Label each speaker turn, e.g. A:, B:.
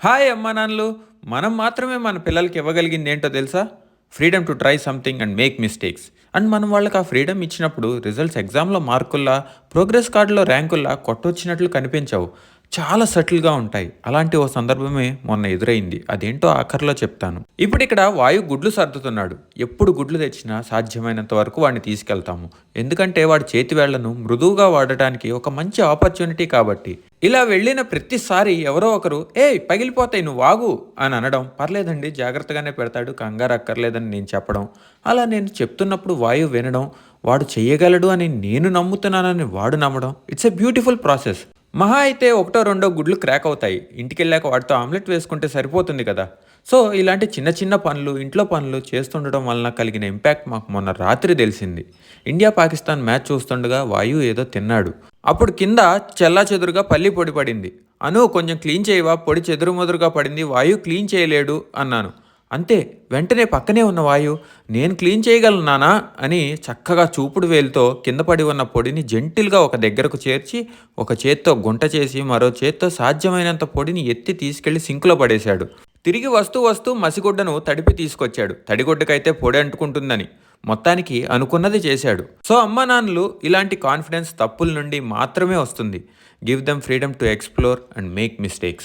A: Hi అమ్మా నాన్నలు. మనం మాత్రమే మన పిల్లలకి ఇవ్వగలిగింది ఏంటో తెలుసా? Freedom to try something and make mistakes. And మనం వాళ్ళకి ఆ ఫ్రీడమ్ ఇచ్చినప్పుడు రిజల్ట్స్ ఎగ్జామ్లో మార్కుల్లా, ప్రోగ్రెస్ కార్డులో ర్యాంకుల్లా కొట్టొచ్చినట్లు కనిపించవు. చాలా సటిల్గా ఉంటాయి. అలాంటి ఓ సందర్భమే మొన్న ఎదురైంది. అదేంటో ఆఖరిలో చెప్తాను. ఇప్పుడు ఇక్కడ వాయు గుడ్లు సర్దుతున్నాడు. ఎప్పుడు గుడ్లు తెచ్చినా సాధ్యమైనంత వరకు వాడిని తీసుకెళ్తాము. ఎందుకంటే వాడి చేతి వేళ్లను మృదువుగా వాడటానికి ఒక మంచి ఆపర్చునిటీ కాబట్టి. ఇలా వెళ్ళిన ప్రతిసారి ఎవరో ఒకరు పగిలిపోతాయి నువ్వు ఆగు అని అనడం, పర్లేదండి జాగ్రత్తగానే పెడతాడు కంగారు అక్కర్లేదని నేను చెప్పడం, అలా నేను చెప్తున్నప్పుడు వాయువు వినడం, వాడు చెయ్యగలడు అని నేను నమ్ముతున్నానని వాడు నమ్మడం. It's a beautiful process. మహా అయితే ఒకటో రెండో గుడ్లు క్రాక్ అవుతాయి. ఇంటికెళ్ళాక వాటితో ఆమ్లెట్ వేసుకుంటే సరిపోతుంది కదా. సో ఇలాంటి చిన్న చిన్న పనులు, ఇంట్లో పనులు చేస్తుండడం వలన కలిగిన ఇంపాక్ట్ మాకు మొన్న రాత్రి తెలిసింది. ఇండియా పాకిస్తాన్ మ్యాచ్ చూస్తుండగా వాయు ఏదో తిన్నాడు. అప్పుడు కింద చెల్లాచెదురుగా పల్లి పొడి పడింది. అను కొంచెం క్లీన్ చేయవా, పొడి చెదురుమదురుగా పడింది, వాయు క్లీన్ చేయలేడు అన్నాను. అంతే, వెంటనే పక్కనే ఉన్న వాయు నేను క్లీన్ చేయగలను నానా అని చక్కగా చూపుడు వేలుతో కింద పడి ఉన్న పొడిని జెంటిల్గా ఒక దగ్గరకు చేర్చి, ఒక చేత్తో గుంట చేసి మరో చేత్తో సాధ్యమైనంత పొడిని ఎత్తి తీసుకెళ్లి సింకులో పడేశాడు. తిరిగి వస్తూ వస్తూ మసిగుడ్డను తడిపి తీసుకొచ్చాడు. తడిగుడ్డకైతే పొడి అంటుకుంటుందని. మొత్తానికి అనుకున్నది చేశాడు. సో అమ్మా నాన్నలు, ఇలాంటి కాన్ఫిడెన్స్ తప్పుల నుండి మాత్రమే వస్తుంది. Give them freedom to explore and make mistakes.